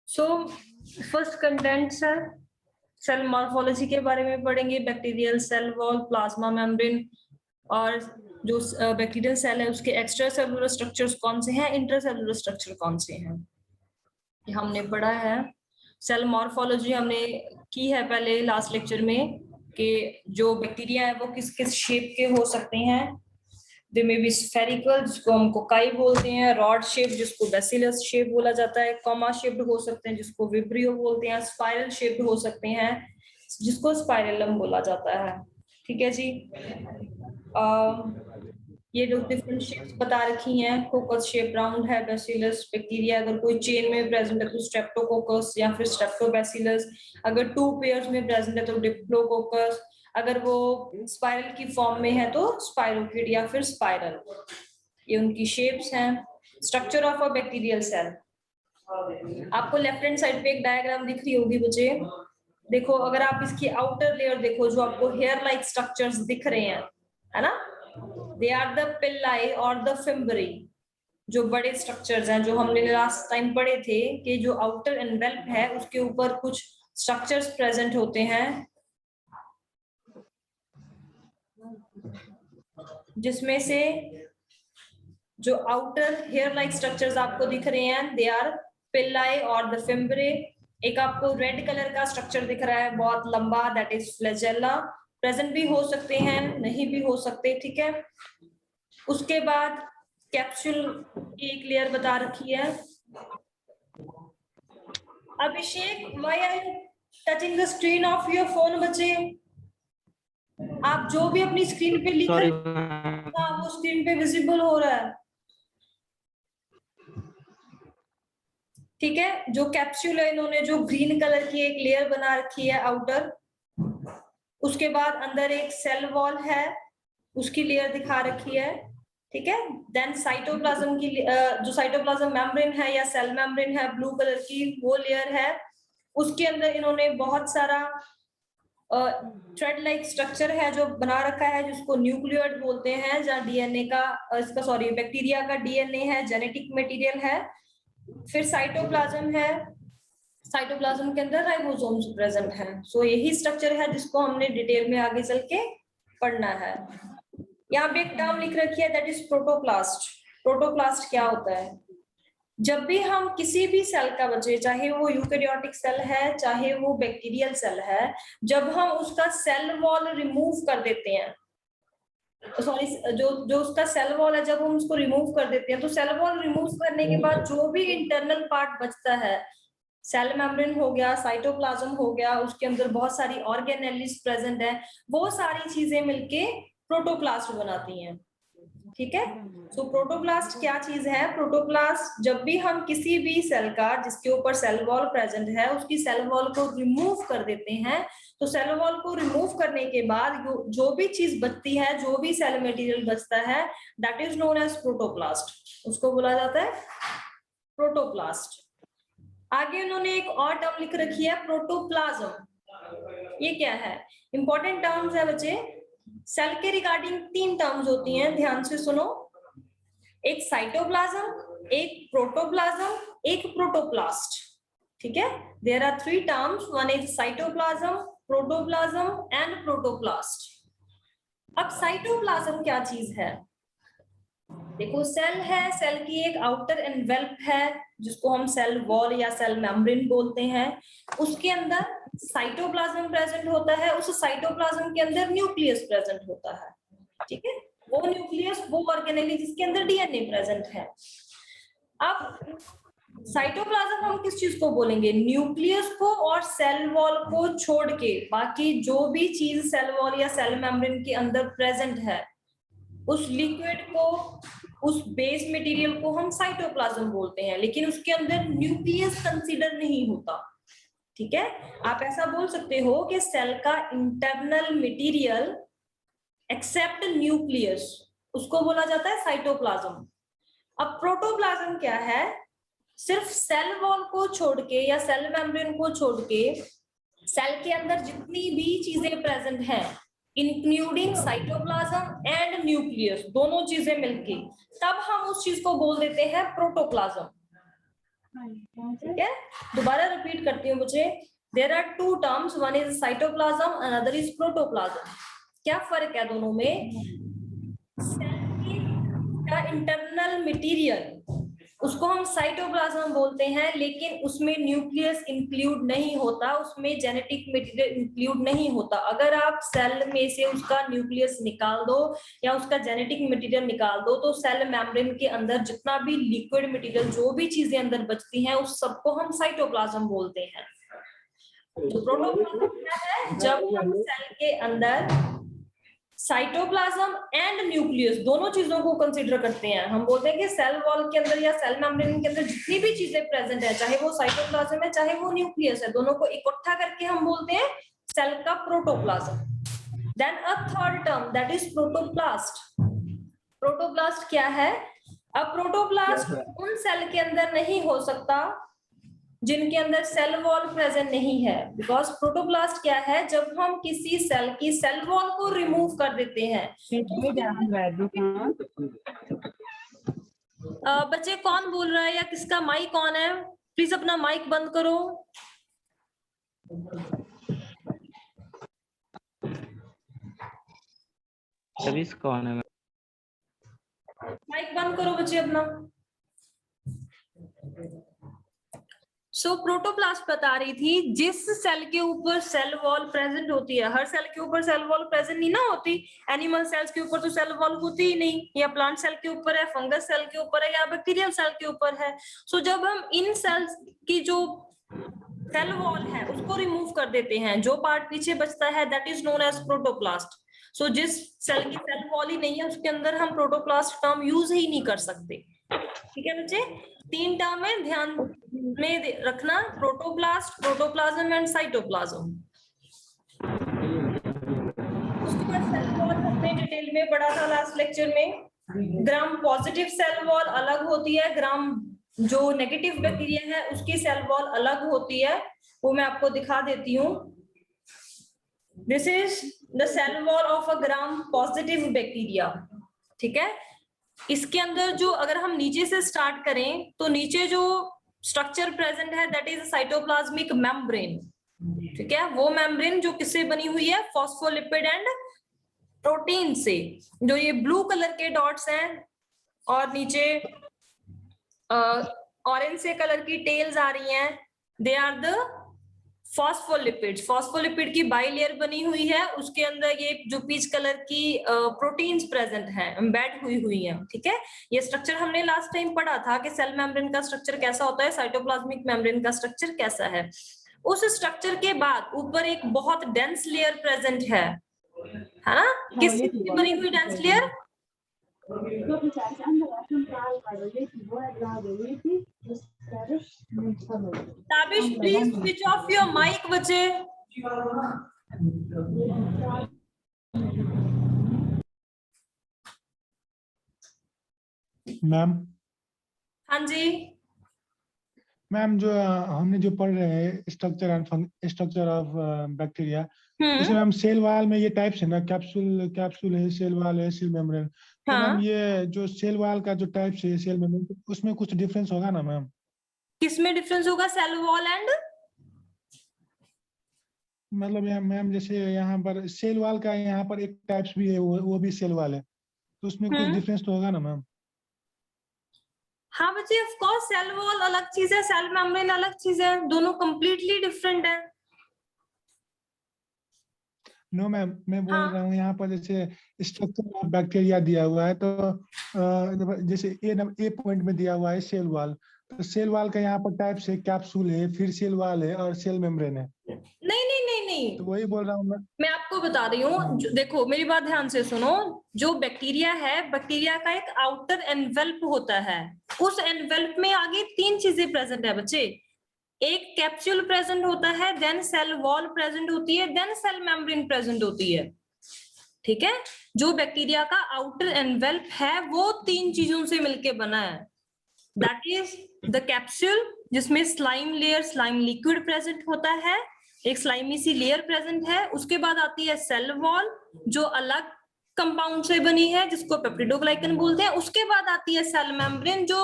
सो first contents है cell morphology के बारे में पढ़ेंगे, bacterial cell wall, plasma membrane, और जो बैक्टीरियल सेल है उसके एक्स्ट्रा सेलुलर स्ट्रक्चर्स कौन से हैं, इंटर सेलुलर स्ट्रक्चर कौन से हैं, ये हमने पढ़ा है। सेल मॉर्फोलॉजी हमने की है पहले लास्ट लेक्चर में कि जो बैक्टीरिया है वो किस किस शेप के हो सकते हैं। दे मे बी स्फेरिकल, जिसको हम कोकाई बोलते हैं, रॉड शेप जिसको बेसिलस शेप बोला जाता है, कॉमा शेप्ड हो सकते हैं जिसको विब्रियो बोलते हैं, स्पाइरल शेप्ड हो सकते हैं जिसको स्पाइरलम बोला जाता है। ठीक है जी। ये जो डिफरेंट शेप्स बता रखी हैं, कोकस शेप राउंड है, बेसिलस बैक्टीरिया अगर कोई चेन में प्रेजेंट है तो स्ट्रेप्टोकोकस या फिर स्ट्रेप्टोबैसिलस, अगर 2 पेयर्स में प्रेजेंट है तो डिप्लोकोकस, अगर वो स्पाइरल की फॉर्म में है तो स्पाइरोकिड या फिर स्पाइरल। ये उनकी शेप्स हैं। Structure of a bacterial cell, आपको लेफ्ट हैंड साइड पे एक डायग्राम दिख रही होगी बच्चे। देखो अगर आप इसकी आउटर लेयर देखो, जो आपको हेयर लाइक स्ट्रक्चर्स दिख रहे हैं, है ना, दे आर द पिल्लाई और द फिम्बरी, जो बड़े स्ट्रक्चर्स हैं जो हमने लास्ट टाइम पढ़े थे कि जो आउटर एनवेल्प है उसके ऊपर कुछ स्ट्रक्चर्स प्रेजेंट होते हैं, जिसमें से जो आउटर हेयर लाइक स्ट्रक्चर्स आपको दिख रहे हैं दे आर पिल्लाई और द फिम्बरे। एक आपको रेड कलर का स्ट्रक्चर दिख रहा है बहुत लंबा, दैट इज फ्लैजेला, प्रेजेंट भी हो सकते हैं नहीं भी हो सकते, ठीक है। उसके बाद कैप्सूल की एक लेयर बता रखी है। Abhishek, why are you touching the screen of your phone बच्चे? आप जो भी अपनी स्क्रीन पे लिख रहे हैं वो स्क्रीन पे विजिबल हो रहा है, ठीक है। जो कैप्सूल है इन्होंने जो ग्रीन कलर की एक लेयर बना रखी है आउटर, उसके बाद अंदर एक सेल वॉल है उसकी लेयर दिखा रखी है, ठीक है। देन साइटोप्लाज्म की जो साइटोप्लाज्म मेम्ब्रेन है या सेल मेम्ब्रेन है ब्लू कलर की, वो लेयर है। उसके अंदर इन्होंने बहुत सारा थ्रेड लाइक स्ट्रक्चर है जो बना रखा है जिसको न्यूक्लियोइड बोलते हैं, जहाँ डीएनए का इसका सॉरी बैक्टीरिया का डीएनए है, जेनेटिक मटेरियल है। फिर साइटोप्लाज्म है, साइटोप्लाज्म के अंदर राइबोसोम्स प्रेजेंट है। सो यही स्ट्रक्चर है जिसको हमने डिटेल में आगे चल के पढ़ना है। यहाँ पे एक टर्म लिख रखी है दैट इज प्रोटोप्लास्ट। प्रोटोप्लास्ट क्या होता है? जब भी हम किसी भी सेल का बच्चे, चाहे वो यूकैरियोटिक सेल है चाहे वो बैक्टीरियल सेल है, जब हम उसका सेल वॉल रिमूव कर देते हैं, सॉरी जो उसका सेल वॉल है जब हम उसको रिमूव कर देते हैं, तो सेल वॉल रिमूव करने के बाद जो भी इंटरनल पार्ट बचता है, सेल मेम्ब्रेन हो गया, साइटोप्लाज्म हो गया, उसके अंदर बहुत सारी ऑर्गेनेलिस प्रेजेंट है, वो सारी चीजें मिलके प्रोटोप्लास्ट बनाती हैं, ठीक है। सो प्रोटोप्लास्ट क्या चीज है? प्रोटोप्लास्ट जब भी हम किसी भी सेल का जिसके ऊपर सेल वॉल प्रेजेंट है उसकी सेल वॉल को रिमूव कर देते हैं, तो सेल वॉल को रिमूव करने के बाद जो भी चीज बचती है, जो भी सेल मटेरियल बचता है, that is known as protoplast, उसको बोला जाता है प्रोटोप्लास्ट। आगे उन्होंने एक और टर्म लिख रखी है प्रोटोप्लाज्म। ये क्या है? इंपॉर्टेंट टर्म्स है बच्चे। सेल के रिगार्डिंग 3 टर्म्स होती हैं, ध्यान से सुनो। एक साइटोप्लाज्म, एक प्रोटोप्लाज्म, एक प्रोटोप्लास्ट, ठीक है। There are 3 terms, one is cytoplasm, protoplasm and protoplast. अब साइटोप्लाज्म क्या चीज है? देखो सेल है, सेल की एक आउटर एनवेल्प है जिसको हम सेल वॉल या सेल मेम्ब्रेन बोलते हैं, उसके अंदर साइटोप्लाज्म प्रेजेंट होता है, उस साइटोप्लाज्म के अंदर न्यूक्लियस प्रेजेंट होता है, ठीक है। वो न्यूक्लियस वो ऑर्गेनेल जिसके अंदर डीएनए प्रेजेंट है। अब साइटोप्लाज्म हम किस चीज को बोलेंगे? न्यूक्लियस को और सेल वॉल को छोड़ के बाकी जो भी चीज सेल वॉल या सेल मेम्ब्रेन के अंदर प्रेजेंट है, उस लिक्विड को, उस बेस मटेरियल को हम साइटोप्लाज्म बोलते हैं, लेकिन उसके अंदर न्यूक्लियस कंसीडर नहीं होता, ठीक है। आप ऐसा बोल सकते हो कि सेल का इंटरनल मटेरियल एक्सेप्ट न्यूक्लियस, उसको बोला जाता है साइटोप्लाज्म। अब प्रोटोप्लाज्म क्या है? सिर्फ सेल वॉल को छोड़ के या सेल मेम्ब्रेन को छोड़ के सेल के अंदर जितनी भी चीजें प्रेजेंट हैं, इंक्लूडिंग साइटोप्लाज्म एंड न्यूक्लियस, दोनों चीजें मिलके, तब हम उस चीज को बोल देते हैं प्रोटोप्लाज्म। ठीक है, दोबारा रिपीट करती हूँ मुझे, there are two terms, one is cytoplasm, another is protoplasm. क्या फर्क है दोनों में? सेल का इंटरनल मटेरियल, उसको हम साइटोप्लाज्म बोलते हैं, लेकिन उसमें न्यूक्लियस इंक्लूड नहीं होता, उसमें जेनेटिक मटेरियल इंक्लूड नहीं होता। अगर आप सेल में से उसका न्यूक्लियस निकाल दो या उसका जेनेटिक मटेरियल निकाल दो, तो सेल मेम्ब्रेन के अंदर जितना भी लिक्विड मटेरियल, जो भी चीजें अंदर बचती हैं, उस सबको हम साइटोप्लाज्म बोलते हैं। तो प्रोटोप्लाज्म क्या है? जब हम सेल के अंदर साइटोप्लाज्म एंड न्यूक्लियस दोनों चीजों को कंसीडर करते हैं, हम बोलते हैं कि सेल वॉल के अंदर या सेल मेम्ब्रेन के अंदर जितनी भी चीजें प्रेजेंट है, चाहे वो साइटोप्लाज्म है चाहे वो न्यूक्लियस है, दोनों को इकट्ठा करके हम बोलते हैं सेल का protoplasm. Then a third term that is protoplast. Protoplast क्या है? अब प्रोटोप्लास्ट उन सेल के अंदर नहीं हो सकता जिनके अंदर सेल वॉल प्रेजेंट नहीं है, बिकॉज प्रोटोप्लास्ट क्या है? जब हम किसी सेल की सेल वॉल को रिमूव कर देते हैं बच्चे कौन बोल रहा है या किसका माइक ऑन है? प्लीज अपना माइक बंद करो। सभी कौन है? माइक बंद करो बच्चे अपना। सो प्रोटोप्लास्ट बता रही थी, जिस सेल के ऊपर सेल वॉल प्रेजेंट होती है, हर सेल के ऊपर सेल वॉल प्रेजेंट नहीं ना होती, एनिमल सेल्स के ऊपर तो सेल वॉल होती ही नहीं, या प्लांट सेल के ऊपर है, फंगस सेल के ऊपर है, या बैक्टीरियल सेल के ऊपर है। सो जब हम इन सेल्स की जो सेल वॉल है उसको रिमूव कर देते हैं, जो पार्ट पीछे बचता है that is known as protoplast. So जिस सेल की सेल वॉल ही नहीं है उसके अंदर हम प्रोटोप्लास्ट टर्म यूज ही नहीं कर सकते। ठीक है बच्चे, तीन टर्म है, ध्यान में रखना, प्रोटोप्लास्ट, प्रोटोप्लाज्म एंड साइटोप्लाज्म। उसके बाद सेल वॉल हमने डिटेल में पढ़ा था लास्ट लेक्चर में। ग्राम पॉजिटिव सेल वॉल अलग होती है, ग्राम जो नेगेटिव बैक्टीरिया है उसकी सेल वॉल अलग होती है, वो मैं आपको दिखा देती हूँ। This is the cell wall of a gram positive bacteria. ठीक है, इसके अंदर जो, अगर हम नीचे से स्टार्ट करें तो नीचे जो स्ट्रक्चर प्रेजेंट है दैट इज साइटोप्लाज्मिक मेम्ब्रेन। ठीक है, वो मेम्ब्रेन जो किससे बनी हुई है? फॉस्फोलिपिड एंड प्रोटीन से। जो ये ब्लू कलर के डॉट्स हैं और नीचे ऑरेंज से कलर की टेल्स आ रही हैं, they are the phospholipids. Phospholipid की बाइलेयर बनी हुई है, उसके अंदर ये जो पीच कलर की प्रोटीन्स प्रेजेंट हैं, एम्बेड हुई हैं। ठीक है, ये स्ट्रक्चर हमने लास्ट टाइम पढ़ा था कि सेल मेम्ब्रेन का स्ट्रक्चर कैसा होता है, साइटोप्लाज्मिक मेम्ब्रेन का स्ट्रक्चर कैसा है। उस स्ट्रक्चर के बाद ऊपर एक बहुत डेंस लेयर प्रेजेंट है ना? किस चीज की बनी हुई dense layer? Tabish please switch off your mike बच्चे। मैम। हाँ जी मैम, जो हमने जो पढ़ रहे हैं स्ट्रक्चर ऑफ बैक्टीरिया, इसमें मैम सेल वाल में ये टाइप्स है ना, कैप्सूल है, सेल वाल है, सेल मेम्ब्रेन। तो मैम ये जो सेल वाल का जो टाइप्स है, सेल मेम्ब्रेन, उसमें कुछ डिफरेंस होगा ना मैम? किसमें डिफरेंस होगा? सेल वॉल एंड मतलब यहाँ मैम जैसे यहाँ पर सेल वाल का यहाँ पर एक टाइप्स भी है, वो भी सेल वाल है, तो उसमें कुछ डिफरेंस तो होगा ना मैम? हाँ बच्चे, ऑफ कोर्स सेल वॉल अलग चीज है, सेल मेम्ब्रेन अलग चीज है, दोनों कंप्लीटली डिफरेंट है। नो मैम, मैं बोल रहा हूँ यहाँ पर जैसे स्ट्रक्चर ऑफ बैक्टीरिया दिया हुआ है, तो जैसे ए पॉइंट में दिया हुआ है सेल वाल, तो सेल वाल का यहाँ पर टाइप्स है, कैप्सूल है, फिर सेल वाल है और सेल मेम्ब्रेन है। नहीं नहीं नहीं नहीं, तो वही बोल रहा हूँ मैं आपको बता रही हूँ, देखो मेरी बात ध्यान से सुनो। जो बैक्टीरिया है, बैक्टीरिया का एक आउटर एनवेल्प होता है, उस एनवेल्प में आगे तीन चीजें प्रेजेंट है बच्चे। एक कैप्सूल प्रेजेंट होता है, देन सेल वॉल प्रेजेंट होती है, देन सेल मेम्ब्रेन प्रेजेंट होती है। ठीक है, जो बैक्टीरिया का आउटर एनवेल्प है वो तीन चीजों से मिलके बना है, दैट इज द कैप्सूल, जिसमें slime layer, slime liquid present होता है, एक स्लाइमी सी लेयर प्रेजेंट है। उसके बाद आती है सेल वॉल जो अलग कंपाउंड से बनी है जिसको पेप्टिडोग्लाइकन बोलते हैं। उसके बाद आती है सेल मेम्ब्रेन जो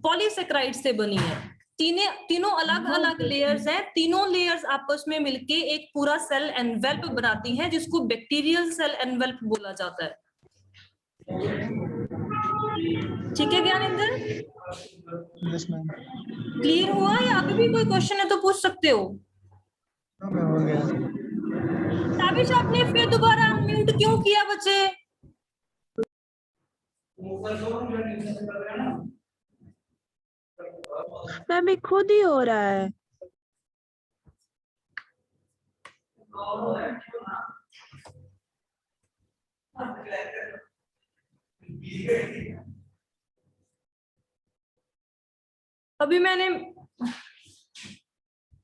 पॉलीसेकेराइड से बनी है। तीनों अलग अलग लेयर्स हैं। तीनों लेयर्स आपस में मिलके एक पूरा सेल एनवेल्प बनाती हैं जिसको बैक्टीरियल सेल एनवेल्प बोला जाता है। ठीक है ज्ञानेंद्र? Yes ma'am. क्लियर हुआ या अभी भी कोई क्वेश्चन है तो पूछ सकते हो। मैम हो गया। ताबिश आपने फिर दोबारा अनम्यूट क्यों किया बच्चे? मैम ये खुद ही हो रहा है। अभी मैंने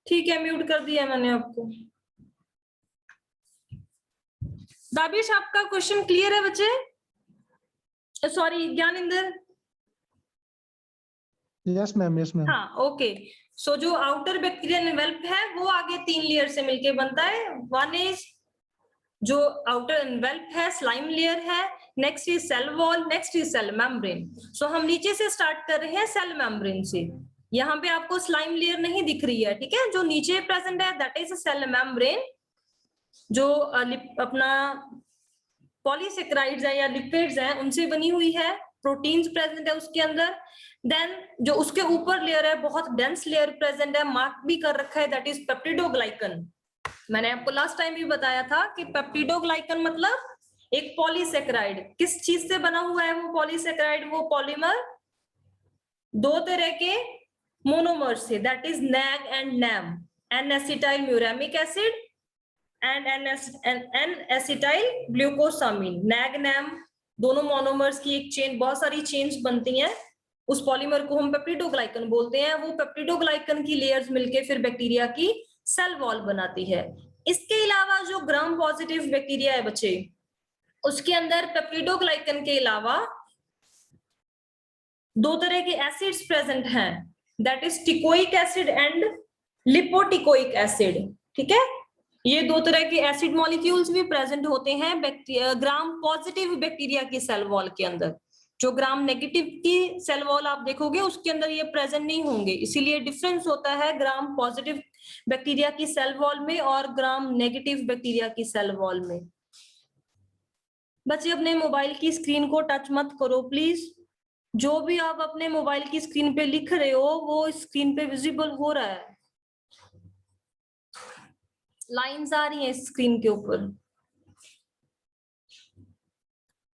ठीक है म्यूट कर दिया मैंने आपको। दाबिश आपका क्वेश्चन क्लियर है बच्चे? Sorry Gyanendra. Yes ma'am, yes ma'am. हाँ ओके। सो जो आउटर बैक्टीरियल एनवेल्प है वो आगे 3 लेयर से मिलके बनता है। वन इज जो आउटर एनवेल्प है स्लाइम लेयर है, next is cell wall, next is cell membrane. So हम नीचे से स्टार्ट कर रहे हैं सेल मेम्ब्रेन से। यहाँ पे आपको स्लाइम लेयर नहीं दिख रही है, ठीक है? जो नीचे प्रेजेंट है दैट इज सेल मेम्ब्रेन जो अपना पॉलीसेकेराइड्स है या लिपिड्स हैं उनसे बनी हुई है। प्रोटीन्स प्रेजेंट है उसके अंदर। देन जो उसके ऊपर लेयर है बहुत डेंस लेयर प्रेजेंट है, मार्क भी कर रखा है, दैट इज पेप्टिडोग्लाइकन। मैंने आपको लास्ट टाइम भी बताया था कि पेप्टिडोग्लाइकन मतलब एक पॉलीसेकेराइड। किस चीज से बना हुआ है वो पॉलीसेकेराइड? वो पॉलीमर 2 तरह के मोनोमर्स से, that is NAG and NAM, N acetyl muramic acid and N acetyl glucosamine. NAG NAM दोनों मोनोमर्स की एक चेन, बहुत सारी चेन्स बनती हैं, उस पॉलीमर को हम पेप्टिडोग्लाइकन बोलते हैं। वो पेप्टिडोग्लाइकन की लेयर्स मिलके फिर बैक्टीरिया की सेल वॉल बनाती है। इसके अलावा जो ग्राम पॉजिटिव बैक्टीरिया है बच्चे, उसके अंदर पेप्टिडोग्लाइकन के अलावा 2 तरह के एसिड्स प्रेजेंट हैं, that is teichoic acid and lipoteichoic acid. ठीक है, ये 2 तरह के एसिड मॉलिक्यूल्स भी प्रेजेंट होते हैं ग्राम पॉजिटिव बैक्टीरिया की सेल वॉल के अंदर। जो ग्राम नेगेटिव की सेल वॉल आप देखोगे उसके अंदर ये प्रेजेंट नहीं होंगे, इसीलिए डिफरेंस होता है ग्राम पॉजिटिव बैक्टीरिया की सेल वॉल में और ग्राम नेगेटिव बैक्टीरिया की सेल वॉल में। बच्चे अपने मोबाइल की स्क्रीन को टच मत करो प्लीज। जो भी आप अपने मोबाइल की स्क्रीन पे लिख रहे हो वो स्क्रीन पे विजिबल हो रहा है, लाइंस आ रही हैं स्क्रीन के ऊपर।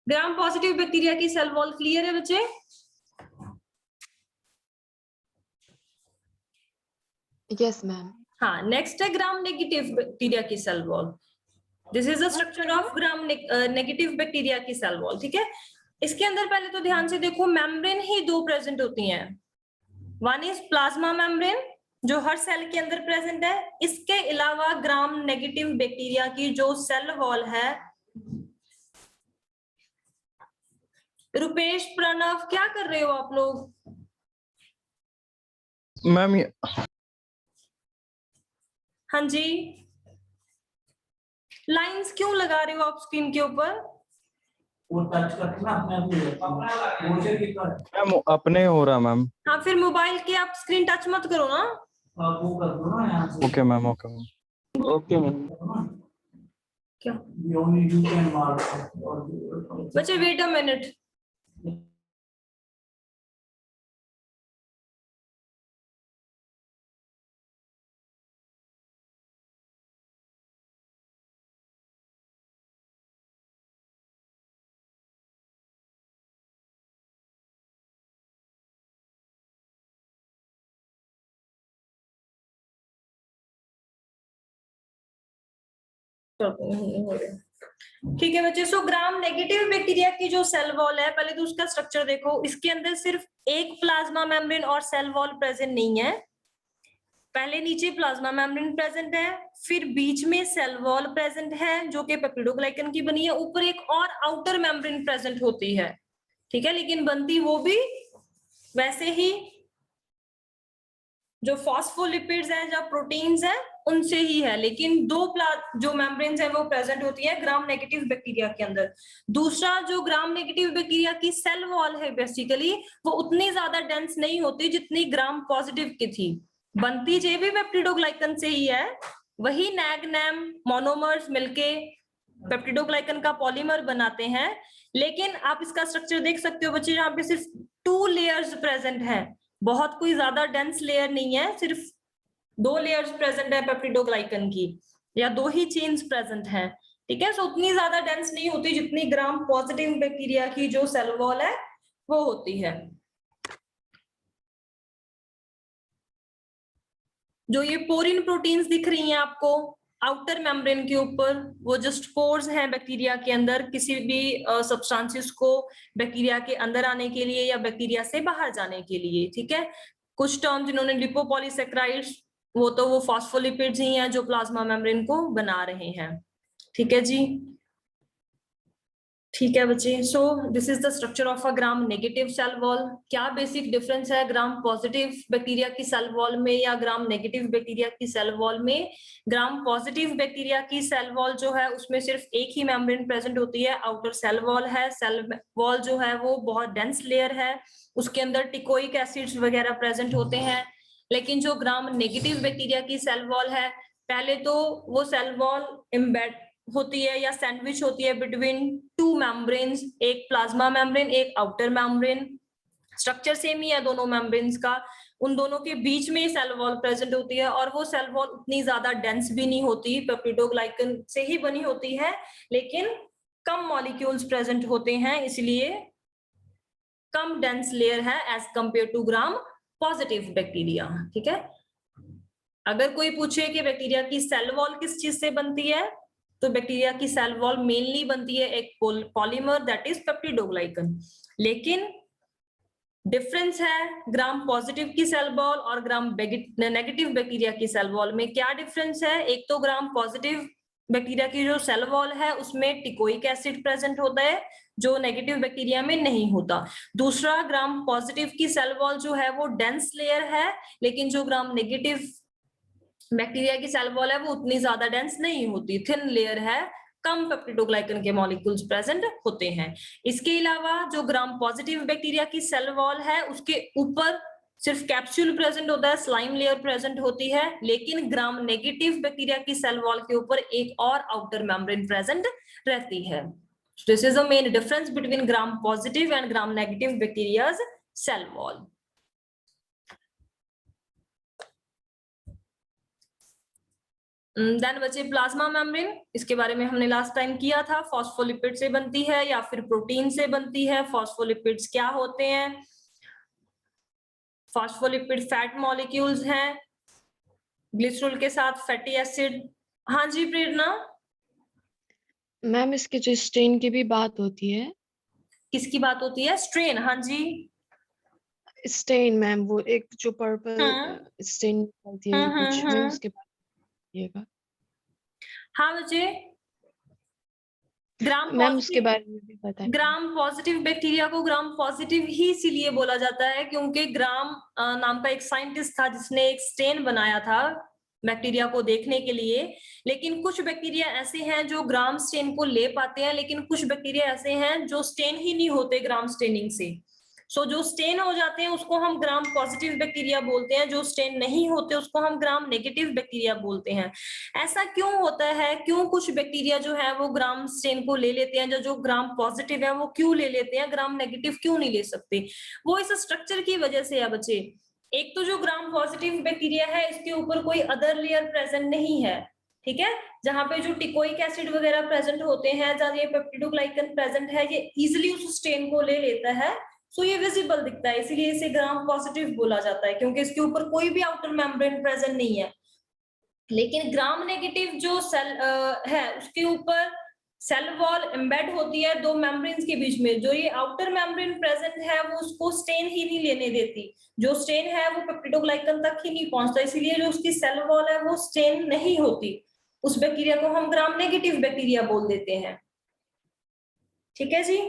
ग्राम पॉजिटिव बैक्टीरिया की सेल वॉल क्लियर है बच्चे? Yes ma'am. हाँ, नेक्स्ट है ग्राम नेगेटिव बैक्टीरिया की cell wall. This is the structure of gram negative bacteria की सेल वॉल। ठीक है, इसके अंदर पहले तो ध्यान से देखो, मेम्ब्रेन ही 2 प्रेजेंट होती हैं। वन इज प्लाज्मा मेम्ब्रेन जो हर सेल के अंदर प्रेजेंट है। इसके अलावा ग्राम नेगेटिव बैक्टीरिया की जो सेल वॉल है, रुपेश प्रणव क्या कर रहे हो आप लोग? मैम हाँ जी, लाइंस क्यों लगा रहे हो आप स्क्रीन के ऊपर? वो टच करके ना अपने आप मैम अपने हो रहा मैम। हाँ, फिर मोबाइल की आप स्क्रीन टच मत करो ना। वो कर दो ना यहाँ से। Okay ma'am, okay ma'am, okay ma'am. क्या only you can mark बच्चे, वेट अ मिनट। ठीक है बच्चे, सो ग्राम नेगेटिव बैक्टीरिया की जो सेल वॉल है, पहले तो उसका स्ट्रक्चर देखो। इसके अंदर सिर्फ एक प्लाज्मा मेम्ब्रेन और सेल वॉल प्रेजेंट नहीं है। पहले नीचे प्लाज्मा मेम्ब्रेन प्रेजेंट है, फिर बीच में सेल वॉल प्रेजेंट है जो कि पेप्टिडोग्लाइकन की बनी है, ऊपर एक और आउटर मेम्ब्रेन प्रेजेंट होती है। ठीक है, लेकिन बनती वो भी वैसे ही जो फॉस्फोलिपिड्स हैं, जो प्रोटीन्स हैं उनसे ही है, लेकिन जो मेम्ब्रेन्स है वो प्रेजेंट होती है ग्राम नेगेटिव बैक्टीरिया के अंदर। दूसरा, जो ग्राम नेगेटिव बैक्टीरिया की सेल वॉल है बेसिकली वो उतनी ज्यादा डेंस नहीं होती जितनी ग्राम पॉजिटिव की थी। बनती जे भी पेप्टिडोग्लाइकन से ही है, वही नैग नैम मोनोमर्स मिलके पेप्टिडोग्लाइकन का पॉलीमर बनाते हैं। लेकिन आप इसका स्ट्रक्चर देख सकते हो बच्चे, यहाँ पे सिर्फ 2 लेयर्स प्रेजेंट है, बहुत कोई ज्यादा डेंस लेयर नहीं है, सिर्फ 2 लेयर्स प्रेजेंट है पेप्टिडोग्लाइकन की, या 2 ही चेन्स प्रेजेंट है। ठीक है, सो उतनी ज्यादा डेंस नहीं होती जितनी ग्राम पॉजिटिव बैक्टीरिया की जो सेल वॉल है वो होती है। जो ये पोरिन प्रोटीन्स दिख रही हैं आपको आउटर मेम्ब्रेन के ऊपर, वो जस्ट पोर्स हैं बैक्टीरिया के अंदर, किसी भी सब्सटेंसेस को बैक्टीरिया के अंदर आने के लिए या बैक्टीरिया से बाहर जाने के लिए। ठीक है, कुछ टर्म जिन्होंने लिपोपॉलीसेक्राइड्स, वो तो वो फॉस्फोलिपिड्स ही हैं जो प्लाज्मा मेम्ब्रेन को बना रहे हैं। ठीक है जी, ठीक है बच्चे। So this is the structure of a gram negative cell wall. क्या बेसिक डिफरेंस है ग्राम पॉजिटिव बैक्टीरिया की सेल वॉल में या ग्राम नेगेटिव बैक्टीरिया की सेल वॉल में? ग्राम पॉजिटिव बैक्टीरिया की सेल वॉल जो है उसमें सिर्फ एक ही मेम्ब्रेन प्रेजेंट होती है, आउटर सेल वॉल है। सेल वॉल जो है वो बहुत डेंस लेयर है, उसके अंदर टिकोइक एसिड्स वगैरह प्रेजेंट होते हैं। लेकिन जो ग्राम नेगेटिव बैक्टीरिया की सेल वॉल है, पहले तो वो सेल वॉल एम्बेड होती है या सैंडविच होती है बिटवीन 2 मेम्ब्रेन्स, एक प्लाज्मा मेम्ब्रेन एक आउटर मेम्ब्रेन। स्ट्रक्चर सेम ही है दोनों मेम्ब्रेन्स का, उन दोनों के बीच में सेल वॉल प्रेजेंट होती है और वो सेल वॉल उतनी ज्यादा डेंस भी नहीं होती, पेप्टिडोग्लाइकन से ही बनी होती है, लेकिन कम मॉलिक्यूल्स प्रेजेंट होते हैं, इसलिए कम डेंस लेयर है as compare to gram positive bacteria. ठीक है, अगर कोई पूछे कि बैक्टीरिया की सेल वॉल किस चीज से बनती है, तो बैक्टीरिया की सेल वॉल मेनली बनती है एक पॉलीमर दैट इज पेप्टिडोग्लाइकन। लेकिन डिफरेंस है ग्राम पॉजिटिव की सेल वॉल और ग्राम नेगेटिव बैक्टीरिया की सेल वॉल में। क्या डिफरेंस है? एक तो ग्राम पॉजिटिव बैक्टीरिया की जो सेल वॉल है उसमें टिकोइक एसिड प्रेजेंट होता है जो नेगेटिव बैक्टीरिया में नहीं होता। दूसरा, ग्राम पॉजिटिव की सेल वॉल जो है वो डेंस लेयर है, लेकिन जो ग्राम नेगेटिव बैक्टीरिया की सेल वॉल है वो उतनी ज्यादा डेंस नहीं होती, थिन लेयर है, कम पेप्टिडोग्लाइकन के मॉलिक्यूल्स प्रेजेंट होते हैं। इसके अलावा जो ग्राम पॉजिटिव बैक्टीरिया की सेल वॉल है उसके ऊपर सिर्फ कैप्सूल प्रेजेंट होता है, स्लाइम लेयर प्रेजेंट होती है, लेकिन ग्राम नेगेटिव बैक्टीरिया की सेल वॉल के ऊपर एक और आउटर मेम्ब्रेन प्रेजेंट रहती है। This is the main difference between gram positive and gram negative bacteria's cell wall. Then बचे प्लाज्मा मेम्ब्रेन, इसके बारे में हमने लास्ट टाइम किया था, फॉस्फोलिपिड से बनती है या फिर प्रोटीन से बनती है। फॉस्फोलिपिड्स क्या होते हैं? फॉस्फोलिपिड फैट मॉलिक्यूल्स हैं ग्लिसरॉल के साथ फैटी एसिड। हाँ जी प्रेरणा, मैम इसके जो स्ट्रेन की भी बात होती है। किसकी बात होती है? स्ट्रेन? हाँ जी, स्टेन मैम, वो एक जो पर्पल स्टेन निकलती है कुछ में, उसके बाद बताइएगा। हाँ बच्चे, मैम उसके बारे में भी बताएं। ग्राम पॉजिटिव बैक्टीरिया को ग्राम पॉजिटिव ही इसीलिए बोला जाता है क्योंकि ग्राम नाम का एक साइंटिस्ट था जिसने एक स्टेन बनाया था बैक्टीरिया को देखने के लिए। लेकिन कुछ बैक्टीरिया ऐसे हैं जो ग्राम स्टेन को ले पाते हैं, लेकिन कुछ बैक्टीरिया ऐसे हैं जो स्टेन ही नहीं होते ग्राम स्टेनिंग से। सो जो स्टेन हो जाते हैं उसको हम ग्राम पॉजिटिव बैक्टीरिया बोलते हैं, जो स्टेन नहीं होते उसको हम ग्राम नेगेटिव बैक्टीरिया बोलते हैं। ऐसा क्यों होता है? क्यों कुछ बैक्टीरिया जो है वो ग्राम स्टेन को ले लेते हैं, जो ग्राम पॉजिटिव है वो क्यों ले लेते हैं, ग्राम नेगेटिव क्यों नहीं ले सकते? वो इस स्ट्रक्चर की वजह से है बच्चे। एक तो जो ग्राम पॉजिटिव बैक्टीरिया है इसके ऊपर कोई अदर लेयर प्रेजेंट नहीं है, ठीक है, जहां पे जो टिकोइक एसिड वगैरह प्रेजेंट होते हैं, जहां ये पेप्टिडोग्लाइकन प्रेजेंट है, ये इजिली उस स्टेन को ले लेता है, सो ये विजिबल दिखता है, इसीलिए इसे ग्राम पॉजिटिव बोला जाता है क्योंकि इसके ऊपर कोई भी आउटर मेम्ब्रेन प्रेजेंट नहीं है। लेकिन ग्राम नेगेटिव जो सेल है उसके ऊपर सेल वॉल एम्बेड होती है 2 मेम्ब्रेन्स के बीच में। जो ये आउटर मेम्ब्रेन प्रेजेंट है वो उसको स्टेन ही नहीं लेने देती, जो स्टेन है वो पेप्टिडोग्लाइकन तक ही नहीं पहुंचता, इसीलिए जो उसकी सेल वॉल है वो स्टेन नहीं होती। उस बैक्टीरिया को हम ग्राम नेगेटिव बैक्टीरिया बोल देते हैं। ठीक है जी,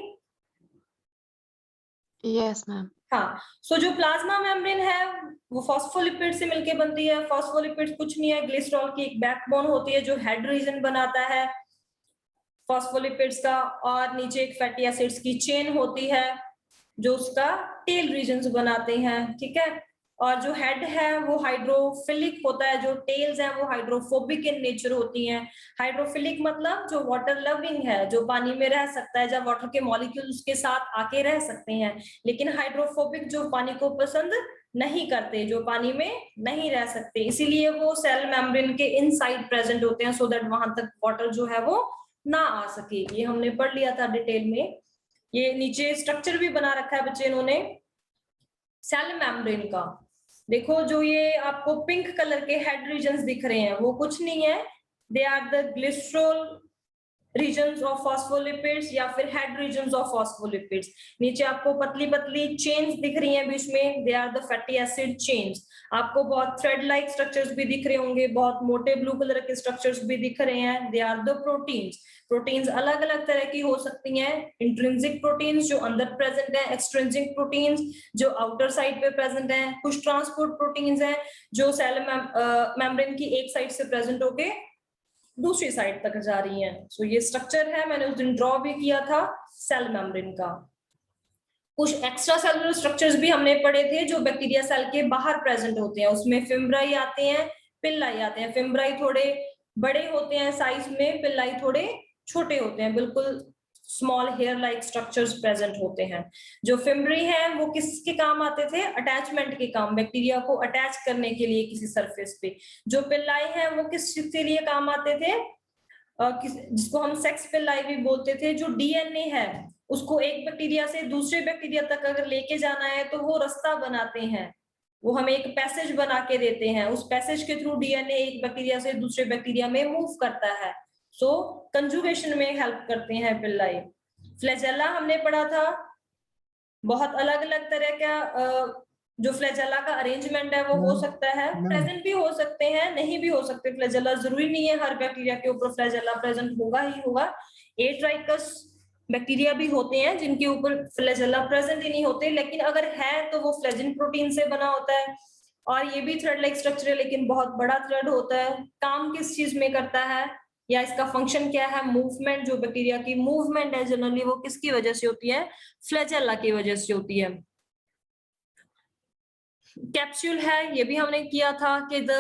यस मैम। हाँ, सो जो प्लाज्मा मेम्ब्रेन है वो फॉस्फोलिपिड से मिलके बनती है। फॉस्फोलिपिड कुछ नहीं है, ग्लिसरॉल की एक बैकबोन होती है जो हेड रीजन बनाता है फॉस्फोलिपिड्स का, और नीचे एक फैटी एसिड्स की चेन होती है जो उसका टेल रीजन्स बनाते हैं, ठीक है। और जो हेड है वो हाइड्रोफिलिक होता है, जो टेल्स हैं वो हाइड्रोफोबिक इन नेचर होती हैं। हाइड्रोफिलिक मतलब जो वाटर लविंग है, जो पानी में रह सकता है, जब वाटर के मॉलिक्यूल उसके साथ आके रह सकते हैं। लेकिन हाइड्रोफोबिक जो पानी को पसंद नहीं करते, जो पानी में नहीं रह सकते, इसीलिए वो सेल मेम्ब्रेन के इनसाइड प्रेजेंट होते हैं, सो दैट वहां तक वाटर जो है वो ना आ सके। ये हमने पढ़ लिया था डिटेल में। ये नीचे स्ट्रक्चर भी बना रखा है बच्चे इन्होंने सेल मेम्ब्रेन का। देखो जो ये आपको पिंक कलर के हेड रीजन्स दिख रहे हैं वो कुछ नहीं है, they are the glycerol regions of phospholipids या फिर हेड रीजन्स ऑफ फॉस्फोलिपिड्स। नीचे आपको पतली पतली चेन्स दिख रही हैं बीच में, they are the fatty acid chains. आपको बहुत थ्रेड लाइक स्ट्रक्चर्स भी दिख रहे होंगे, बहुत मोटे ब्लू कलर के स्ट्रक्चर्स भी दिख रहे हैं, they are the proteins. Proteins अलग अलग तरह की हो सकती हैं, इंट्रिंसिक प्रोटीन्स जो अंदर प्रेजेंट है, एक्सट्रिंसिक प्रोटीन्स जो आउटर साइड पे प्रेजेंट है, कुछ ट्रांसपोर्ट प्रोटीन्स हैं जो सेल मेम्ब्रेन की एक साइड से प्रेजेंट होके दूसरी साइड तक जा रही हैं। सो ये स्ट्रक्चर है, मैंने उस दिन ड्रॉ भी किया था सेल मेम्ब्रेन का। कुछ एक्स्ट्रा सेलुलर स्ट्रक्चर्स भी हमने पढ़े थे जो बैक्टीरिया सेल के बाहर प्रेजेंट होते हैं, उसमें फिम्ब्राई आते हैं, पिल्लाई आते हैं। फिम्ब्राई थोड़े बड़े होते हैं साइज में, पिल्लाई थोड़े छोटे होते हैं, बिल्कुल small hair like structures present होते हैं। जो फिम्ब्री है वो किसके काम आते थे? अटैचमेंट के काम, बैक्टीरिया को अटैच करने के लिए किसी सरफेस पे। जो पिल्लाई है वो किस चीज के लिए काम आते थे? जिसको हम सेक्स पिल्लाई भी बोलते थे। जो डीएनए है उसको एक बैक्टीरिया से दूसरे बैक्टीरिया तक अगर लेके जाना है तो वो रास्ता बनाते हैं, वो हमें एक पैसेज बना के देते हैं, उस पैसेज के थ्रू डीएनए एक बैक्टीरिया से दूसरे बैक्टीरिया में मूव करता है। सो कंजुगेशन में हेल्प करते हैं पिल्लाई। फ्लैजेला हमने पढ़ा था, बहुत अलग अलग तरह का जो फ्लैजेला का अरेंजमेंट है वो हो सकता है, प्रेजेंट भी हो सकते हैं, नहीं भी हो सकते। फ्लैजेला जरूरी नहीं है हर बैक्टीरिया के ऊपर फ्लैजेला प्रेजेंट होगा ही होगा। एट्राइकस बैक्टीरिया भी होते हैं जिनके ऊपर फ्लैजेला प्रेजेंट ही नहीं होते, लेकिन अगर है तो वो फ्लैजिन प्रोटीन से बना होता है। और ये भी थ्रेड लाइक स्ट्रक्चर है लेकिन बहुत बड़ा थ्रेड होता है। काम किस चीज में करता है या इसका फंक्शन क्या है? मूवमेंट, जो बैक्टीरिया की मूवमेंट है जनरली वो किसकी वजह से होती है? फ्लैजेला की वजह से होती है। कैप्सूल है, ये भी हमने किया था कि द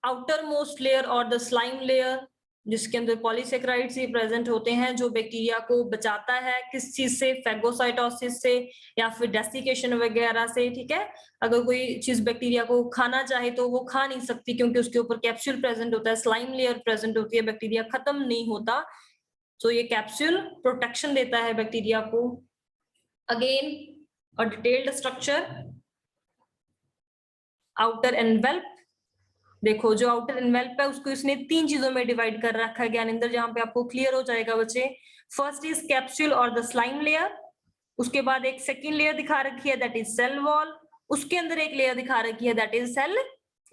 आउटर मोस्ट लेयर और द स्लाइम लेयर, जिसके अंदर पॉलीसेक्राइड्स ही प्रेजेंट होते हैं, जो बैक्टीरिया को बचाता है किस चीज से? फैगोसाइटोसिस से या फिर डेसिकेशन वगैरह से, ठीक है। अगर कोई चीज बैक्टीरिया को खाना चाहे तो वो खा नहीं सकती क्योंकि उसके ऊपर कैप्सूल प्रेजेंट होता है, स्लाइम लेयर प्रेजेंट होती है, बैक्टीरिया खत्म नहीं होता। तो ये कैप्सूल प्रोटेक्शन देता है बैक्टीरिया को। Again a detailed structure, outer envelope. देखो जो आउटर एनवेल्प है उसको इसने 3 चीजों में डिवाइड कर रखा है ज्ञानेंद्र, जहां पे आपको क्लियर हो जाएगा बच्चे। फर्स्ट इज कैप्सूल और द स्लाइम लेयर, उसके बाद एक सेकेंड लेयर दिखा रखी है दैट इज सेल वॉल, उसके अंदर एक लेयर दिखा रखी है that is cell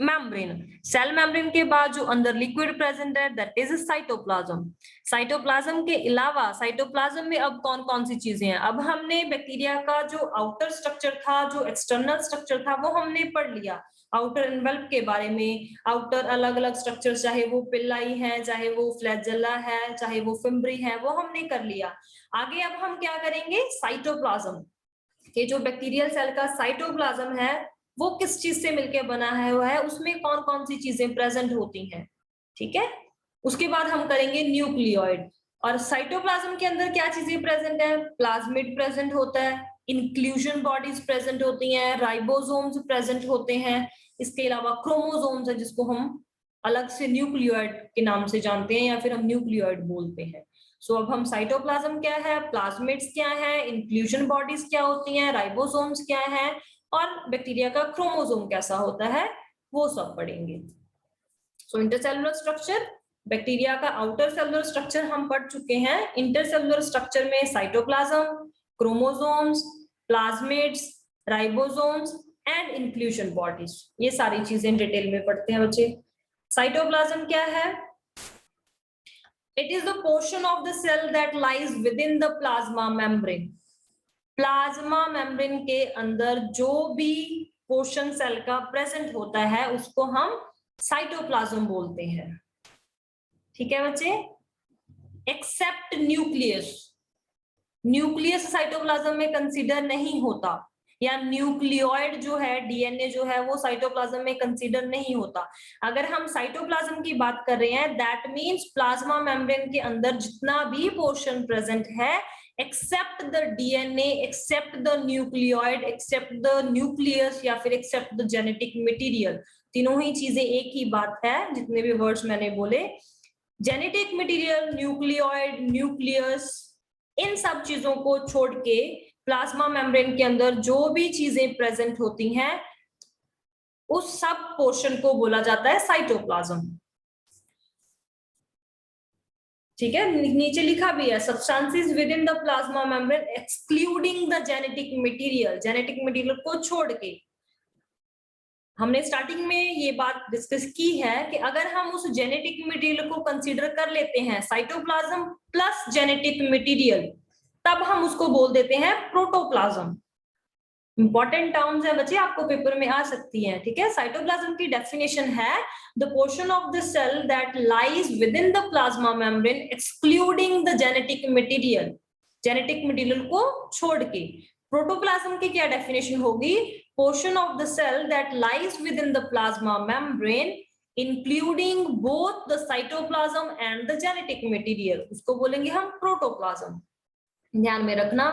membrane. Cell membrane के बाद जो अंदर लिक्विड प्रेजेंट है दैट इज साइटोप्लाज्म। साइटोप्लाज्म के अलावा साइटोप्लाज्म में अब कौन कौन सी चीजें हैं? अब हमने बैक्टीरिया का जो आउटर स्ट्रक्चर था, जो एक्सटर्नल स्ट्रक्चर था, वो हमने पढ़ लिया। आउटर एनवेल्प के बारे में, आउटर अलग अलग स्ट्रक्चर, चाहे वो पिल्लाई है, चाहे वो फ्लैजेला है, चाहे वो फिम्ब्री है, वो हमने कर लिया। आगे अब हम क्या करेंगे? साइटोप्लाज्म के जो बैक्टीरियल सेल का साइटोप्लाज्म है वो किस चीज से मिलकर बना है, वो है उसमें कौन कौन सी चीजें प्रेजेंट होती हैं, ठीक है। उसके बाद हम करेंगे न्यूक्लियोइड। और साइटोप्लाज्म के अंदर क्या चीजें प्रेजेंट है? प्लाज्मिड प्रेजेंट होता है, इंक्लूजन बॉडीज प्रेजेंट होती हैं, राइबोसोम्स प्रेजेंट होते हैं, इसके अलावा क्रोमोसोम्स है जिसको हम अलग से न्यूक्लियोइड के नाम से जानते हैं या फिर हम न्यूक्लियोइड बोलते हैं। सो अब हम साइटोप्लाज्म क्या है, प्लाज्मिड्स क्या है, इंक्लूजन बॉडीज क्या होती हैं, राइबोसोम्स क्या है और बैक्टीरिया का क्रोमोसोम कैसा होता है वो सब पढ़ेंगे। सो इंटरसेलुलर स्ट्रक्चर, बैक्टीरिया का आउटर सेलुलर स्ट्रक्चर हम पढ़ चुके हैं। इंटरसेलुलर स्ट्रक्चर में cytoplasm, chromosomes, plasmids, ribosomes and inclusion bodies, ये सारी चीजें डिटेल में पढ़ते हैं बच्चे। साइटोप्लाज्म क्या है? It is the portion of the cell that lies within the plasma membrane. Plasma membrane के अंदर जो भी पोर्शन सेल का प्रेजेंट होता है उसको हम साइटोप्लाज्म बोलते हैं। ठीक है बच्चे, एक्सेप्ट न्यूक्लियस, न्यूक्लियस साइटोप्लाज्म में कंसीडर नहीं होता, या न्यूक्लियोइड जो है डीएनए जो है वो साइटोप्लाज्म में कंसीडर नहीं होता। अगर हम साइटोप्लाज्म की बात कर रहे हैं दैट मींस प्लाज्मा मेम्ब्रेन के अंदर जितना भी पोर्शन प्रेजेंट है except the DNA, except the nucleoid, except the nucleus या फिर एक्सेप्ट द जेनेटिक मटेरियल, तीनों ही चीजें एक ही बात है। जितने भी वर्ड्स मैंने बोले, जेनेटिक मटेरियल, न्यूक्लियोइड, न्यूक्लियस, इन सब चीजों को छोड़ के प्लाज्मा मेम्ब्रेन के अंदर जो भी चीजें प्रेजेंट होती हैं उस सब पोर्शन को बोला जाता है साइटोप्लाज्म। ठीक है, नीचे लिखा भी है substances with in the plasma membrane excluding the genetic material, genetic material को छोड़ के। हमने स्टार्टिंग में ये बात डिस्कस की है कि अगर हम उस जेनेटिक मटेरियल को कंसीडर कर लेते हैं साइटोप्लाज्म प्लस जेनेटिक मटेरियल, तब हम उसको बोल देते हैं प्रोटोप्लाज्म। इंपॉर्टेंट टर्म्स है बच्चे, आपको पेपर में आ सकती हैं। ठीक है, साइटोप्लाज्म की डेफिनेशन है the portion of the cell that lies within the plasma membrane excluding the genetic material, genetic material को छोड़ के। प्रोटोप्लाज्म की क्या डेफिनेशन होगी, portion of the cell that lies within the plasma membrane including both the cytoplasm and the genetic material, उसको बोलेंगे हम protoplasm. ध्यान में रखना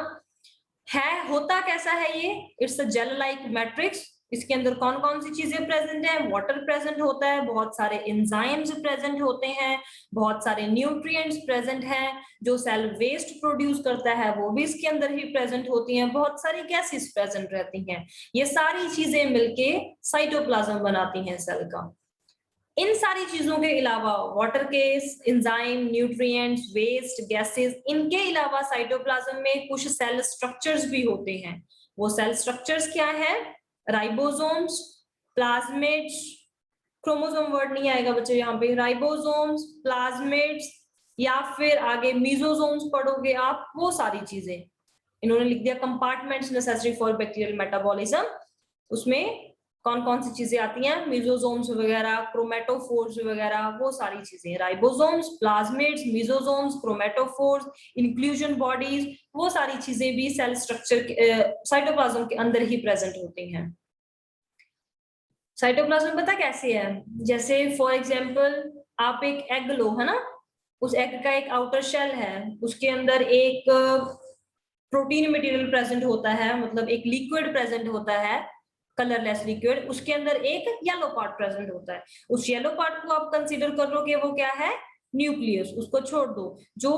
है, होता कैसा है ये, it's a gel like matrix. इसके अंदर कौन कौन सी चीजें प्रेजेंट है, वाटर प्रेजेंट होता है, बहुत सारे एंजाइम्स प्रेजेंट होते हैं, बहुत सारे न्यूट्रिएंट्स प्रेजेंट हैं, जो सेल वेस्ट प्रोड्यूस करता है वो भी इसके अंदर ही प्रेजेंट होती हैं, बहुत सारी गैसेस प्रेजेंट रहती हैं। ये सारी चीजें मिलके साइटोप्लाज्म बनाती हैं सेल का। इन सारी चीजों के अलावा वाटर के एंजाइम, न्यूट्रिएंट्स, वेस्ट, गैसेस, इनके अलावा साइटोप्लाज्म में कुछ सेल स्ट्रक्चर्स भी होते हैं। वो सेल स्ट्रक्चर्स क्या है, राइबोसोम्स, प्लाज्मिड्स, क्रोमोसोम वर्ड नहीं आएगा बच्चे यहाँ पे, राइबोसोम्स, प्लाज्मिड्स या फिर आगे मीजोसोम्स पढ़ोगे आप, वो सारी चीजें। इन्होंने लिख दिया compartments necessary for bacterial metabolism, उसमें कौन कौन सी चीजें आती हैं, मीजोसोम्स वगैरह, क्रोमेटोफोर्स वगैरह, वो सारी चीजें, ribosomes, plasmids, mesosomes, chromatophores, inclusion bodies, वो सारी चीजें भी सेल स्ट्रक्चर साइटोप्लाज्म के अंदर ही प्रेजेंट होती हैं। साइटोप्लाज्म पता कैसे है, जैसे फॉर एग्जांपल आप एक एग लो, है ना, उस एग का एक आउटर शेल है, उसके अंदर एक प्रोटीन मटेरियल प्रेजेंट होता है, मतलब एक लिक्विड प्रेजेंट होता है, कलरलेस लिक्विड, उसके अंदर एक येलो पार्ट प्रेजेंट होता है। उस येलो पार्ट को आप कंसीडर कर लो कि वो क्या है, न्यूक्लियस, उसको छोड़ दो। जो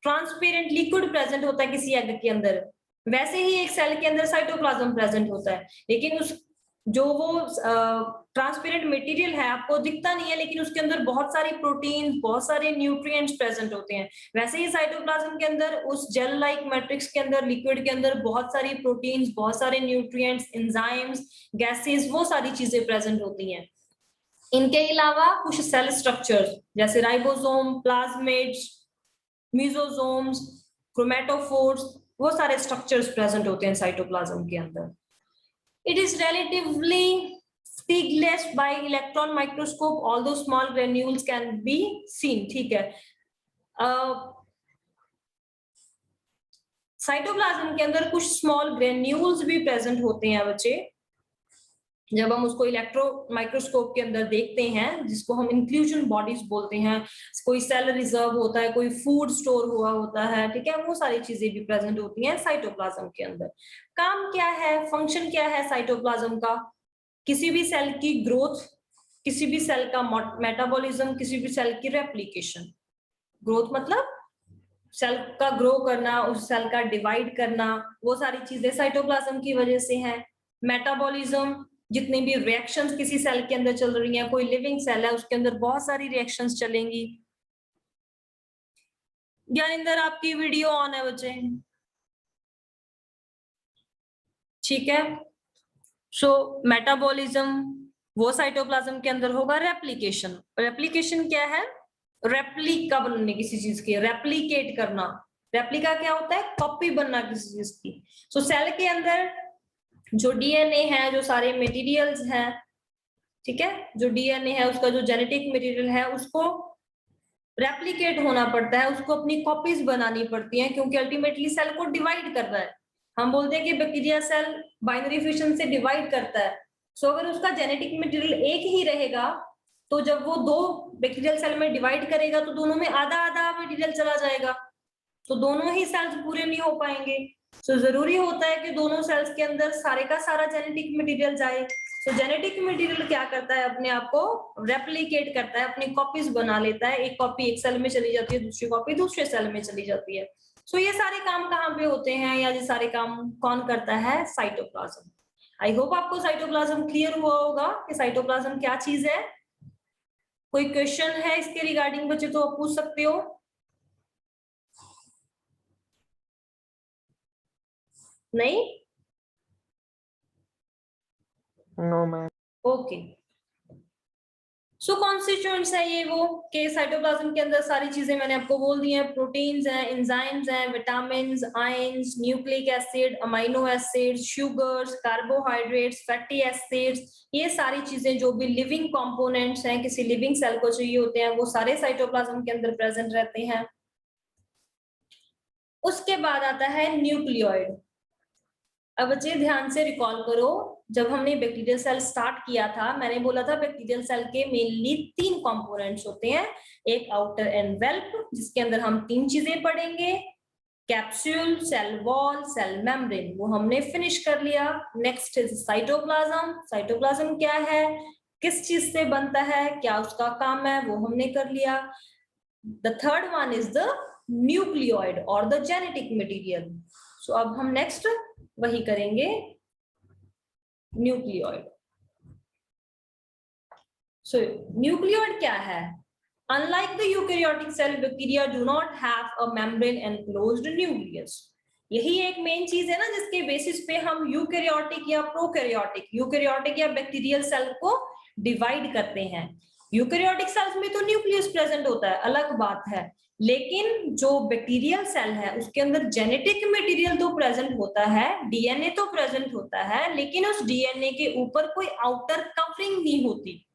ट्रांसपेरेंट लिक्विड प्रेजेंट होता है किसी एग के अंदर, वैसे ही एक सेल के अंदर साइटोप्लाज्म प्रेजेंट होता है, लेकिन उस जो वो ट्रांसपेरेंट मटेरियल है आपको दिखता नहीं है, लेकिन उसके अंदर बहुत सारी प्रोटीन, बहुत सारे न्यूट्रिएंट्स प्रेजेंट होते हैं। वैसे ही साइटोप्लाज्म के अंदर उस जेल लाइक मैट्रिक्स के अंदर, लिक्विड के अंदर बहुत सारी प्रोटीन्स, बहुत सारे न्यूट्रिएंट्स, एंजाइम्स, गैसेस, वो सारी चीजें प्रेजेंट होती हैं। इनके अलावा कुछ सेल स्ट्रक्चर्स जैसे राइबोसोम, प्लाज्मिड्स, मीजोसोम्स, क्रोमेटोफोर्स, वो सारे स्ट्रक्चर्स प्रेजेंट होते हैं साइटोप्लाज्म के अंदर। It is relatively stigless by electron microscope, although small granules can be seen. ठीक है, साइटोप्लाज्म के अंदर कुछ स्मॉल ग्रेन्यूल्स भी प्रेजेंट होते हैं बच्चे, जब हम उसको इलेक्ट्रो माइक्रोस्कोप के अंदर देखते हैं, जिसको हम इंक्लूजन बॉडीज बोलते हैं। कोई सेल रिजर्व होता है, कोई फूड स्टोर हुआ होता है, ठीक है, वो सारी चीजें भी प्रेजेंट होती हैं साइटोप्लाज्म के अंदर। काम क्या है, फंक्शन क्या है साइटोप्लाज्म का, किसी भी सेल की ग्रोथ, किसी भी सेल का मेटाबॉलिज्म, किसी भी सेल की रेप्लिकेशन। ग्रोथ मतलब सेल का ग्रो करना, उस सेल का डिवाइड करना, वो सारी चीजें साइटोप्लाज्म की वजह से है। मेटाबॉलिज्म, जितनी भी रिएक्शंस किसी सेल के अंदर चल रही हैं, कोई लिविंग सेल है उसके अंदर बहुत सारी रिएक्शंस चलेंगी। ज्ञानिंदर आपकी वीडियो ऑन है बच्चे, ठीक है। सो मेटाबॉलिज्म वो साइटोप्लाज्म के अंदर होगा। रेप्लिकेशन, रेप्लिकेशन क्या है, रेप्लिका बनने किसी चीज के, रेप्लिकेट करना, रेप्लिका क्या होता है? कॉपी बनना किसी चीज की। सो सेल के अंदर जो डीएनए है, जो सारे मटेरियल्स हैं, ठीक है, जो डीएनए है उसका जो जेनेटिक मटेरियल है उसको रेप्लिकेट होना पड़ता है, उसको अपनी कॉपीज बनानी पड़ती हैं, क्योंकि अल्टीमेटली सेल को डिवाइड करना है। हम बोलते हैं कि बैक्टीरिया सेल बाइनरी फिशन से डिवाइड करता है। सो अगर उसका जेनेटिक मटेरियल एक ही रहेगा तो जब वो दो बैक्टीरियल सेल में डिवाइड करेगा तो दोनों में आधा आधा मटेरियल चला जाएगा, तो दोनों ही सेल्स पूरे नहीं हो पाएंगे। सो जरूरी होता है कि दोनों सेल्स के अंदर सारे का सारा जेनेटिक मटेरियल जाए। तो जेनेटिक मटेरियल क्या करता है? अपने आप को रेप्लिकेट करता है, अपनी कॉपीज बना लेता है। एक कॉपी एक सेल में चली जाती है, दूसरी कॉपी दूसरे सेल में चली जाती है। सो ये सारे काम कहाँ पे होते हैं, या ये सारे काम कौन करता है? साइटोप्लाज्म। आई होप आपको साइटोप्लाज्म क्लियर हुआ होगा कि साइटोप्लाज्म क्या चीज है। कोई क्वेश्चन है इसके रिगार्डिंग बच्चे तो आप पूछ सकते हो। नहीं? No ma'am. Okay. So constituents है ये वो के साइटोप्लाज्म के अंदर सारी चीजें मैंने आपको बोल दी हैं। प्रोटीन्स हैं, एंजाइम्स हैं, vitamins, ions, nucleic acid, amino acids, sugars, carbohydrates, fatty acids, ये सारी चीजें जो भी लिविंग कंपोनेंट्स हैं, किसी लिविंग सेल को चाहिए होते हैं, वो सारे साइटोप्लाज्म के अंदर प्रेजेंट रहते हैं। उसके बाद आता है न्यूक्लियोइड। अब बच्चे ध्यान से रिकॉल करो, जब हमने बैक्टीरियल सेल स्टार्ट किया था मैंने बोला था बैक्टीरियल सेल के मेनली 3 कंपोनेंट्स होते हैं। एक आउटर एनवेल्प जिसके अंदर हम 3 चीजें पढ़ेंगे, capsule, cell wall, cell membrane, वो हमने फिनिश कर लिया। Next is cytoplasm. साइटोप्लाज्म क्या है, किस चीज से बनता है, क्या उसका काम है, वो हमने कर लिया। The third one is the nucleoid और द जेनेटिक मटेरियल। सो अब हम नेक्स्ट वही करेंगे, न्यूक्लियोइड। सो न्यूक्लियोइड क्या है? Unlike the eukaryotic cell, bacteria do not have a membrane enclosed nucleus. यही एक मेन चीज है ना जिसके बेसिस पे हम यूकैरियोटिक या प्रोकैरियोटिक, यूकैरियोटिक या बैक्टीरियल सेल को डिवाइड करते हैं। यूकैरियोटिक सेल्स में तो न्यूक्लियस प्रेजेंट होता है, अलग बात है, लेकिन जो बैक्टीरियल सेल है उसके अंदर जेनेटिक मटेरियल तो प्रेजेंट होता है, डीएनए तो प्रेजेंट होता है, लेकिन उस डीएनए के ऊपर कोई आउटर कवरिंग नहीं होती।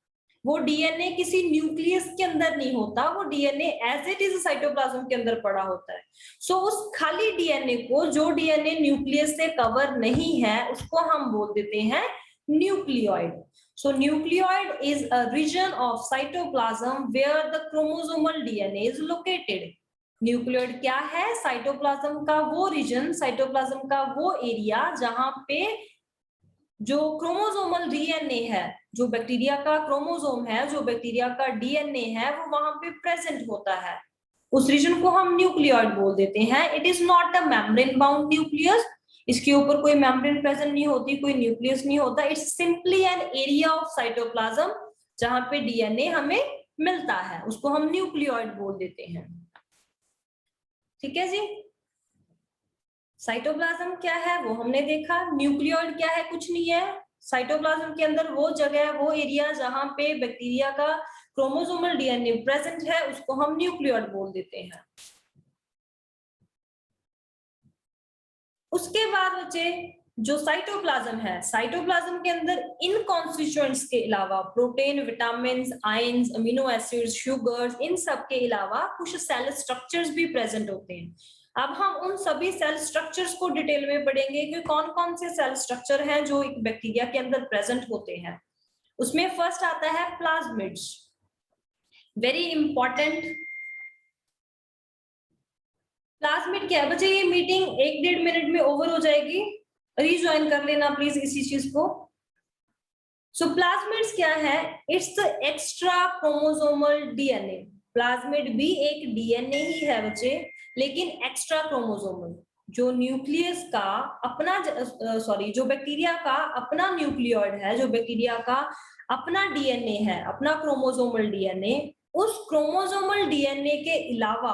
वो डीएनए किसी न्यूक्लियस के अंदर नहीं होता, वो DNA as it is cytoplasm के अंदर पड़ा होता है। सो उस खाली डीएनए को, जो डीएनए न्यूक्लियस से कवर नहीं है, उसको हम बोल देते हैं nucleoid. So nucleoid is a region of cytoplasm where the chromosomal DNA is located. Nucleoid क्या है? साइटोप्लाज्म का वो रीजन, साइटोप्लाज्म का वो एरिया जहां पे जो क्रोमोसोमल डीएनए है, जो बैक्टीरिया का क्रोमोसोम है, जो बैक्टीरिया का डीएनए है, वो वहां पे प्रेजेंट होता है। उस रीजन को हम न्यूक्लियोइड बोल देते हैं। It is not a membrane bound nucleus, इसके ऊपर कोई मेम्ब्रेन प्रेजेंट नहीं होती, कोई न्यूक्लियस नहीं होता। It's simply an area of cytoplasm जहां पे डीएनए हमें मिलता है, उसको हम न्यूक्लियोइड बोल देते हैं। ठीक है जी। साइटोप्लाज्म क्या है वो हमने देखा। न्यूक्लियोइड क्या है? कुछ नहीं है, साइटोप्लाज्म के अंदर वो जगह, वो एरिया जहां पे बैक्टीरिया का क्रोमोसोमल डीएनए प्रेजेंट है, उसको हम न्यूक्लियोइड बोल देते हैं। उसके बाद बच्चे जो साइटोप्लाज्म है, साइटोप्लाज्म के अंदर इन कॉन्स्टिट्यूएंट्स के अलावा protein, vitamins, ions, amino acids, sugars, इन सब के अलावा कुछ सेल स्ट्रक्चर्स भी प्रेजेंट होते हैं। अब हम उन सभी सेल स्ट्रक्चर्स को डिटेल में पढ़ेंगे कि कौन कौन से सेल स्ट्रक्चर हैं जो एक बैक्टीरिया के अंदर प्रेजेंट होते हैं। उसमें फर्स्ट आता है प्लाज्मिड्स, वेरी इंपॉर्टेंट। प्लाज्मिड क्या है बच्चे? ये मीटिंग 1-1.5 मिनट में ओवर हो जाएगी, रीज्वाइन कर लेना प्लीज इसी चीज को। सो प्लाज्मिड्स क्या है? It's the extra chromosomal DNA. Plasmid भी एक डीएनए ही है बच्चे, लेकिन एक्स्ट्रा क्रोमोसोमल। जो न्यूक्लियस का अपना जो बैक्टीरिया का अपना न्यूक्लियोइड है, जो बैक्टीरिया का अपना डीएनए है, अपना क्रोमोसोमल डीएनए, उस क्रोमोसोमल डीएनए के अलावा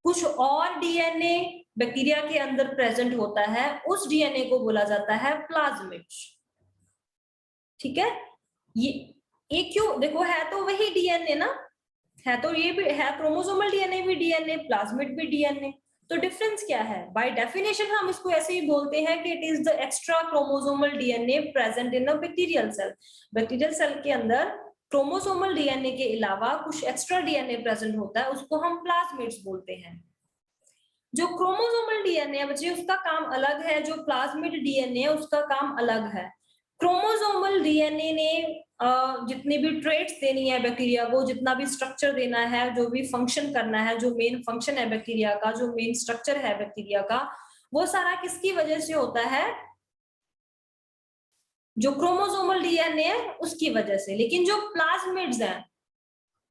कुछ और डीएनए बैक्टीरिया के अंदर प्रेजेंट होता है, उस डीएनए को बोला जाता है प्लाज्मिड्स। ठीक है, ये क्यों? देखो है तो वही डीएनए ना, है तो ये भी है, क्रोमोसोमल डीएनए भी डीएनए, प्लाज्मिड भी डीएनए, तो डिफरेंस क्या है? बाय डेफिनेशन हम इसको ऐसे ही बोलते हैं कि it is the extra chromosomal DNA present in a bacterial cell. Bacterial cell के अंदर क्रोमोसोमल डीएनए के अलावा कुछ एक्स्ट्रा डीएनए प्रेजेंट होता है, उसको हम प्लाज्मिड्स बोलते हैं। जो क्रोमोसोमल डीएनए बच्चे उसका काम अलग है, जो प्लाज्मिड डीएनए उसका काम अलग है। क्रोमोसोमल डीएनए ने जितनी भी ट्रेट्स देनी है बैक्टीरिया को, जितना भी स्ट्रक्चर देना है, जो भी फंक्शन करना है, जो मेन फंक्शन है बैक्टीरिया का, जो मेन स्ट्रक्चर है बैक्टीरिया का, वो सारा किसकी वजह से होता है? जो क्रोमोसोमल डीएनए है उसकी वजह से। लेकिन जो प्लाज्मिड्स हैं,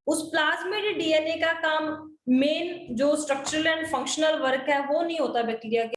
उस प्लाज्मिड डीएनए का काम, मेन जो स्ट्रक्चरल एंड फंक्शनल वर्क है वो नहीं होता बैक्टीरिया के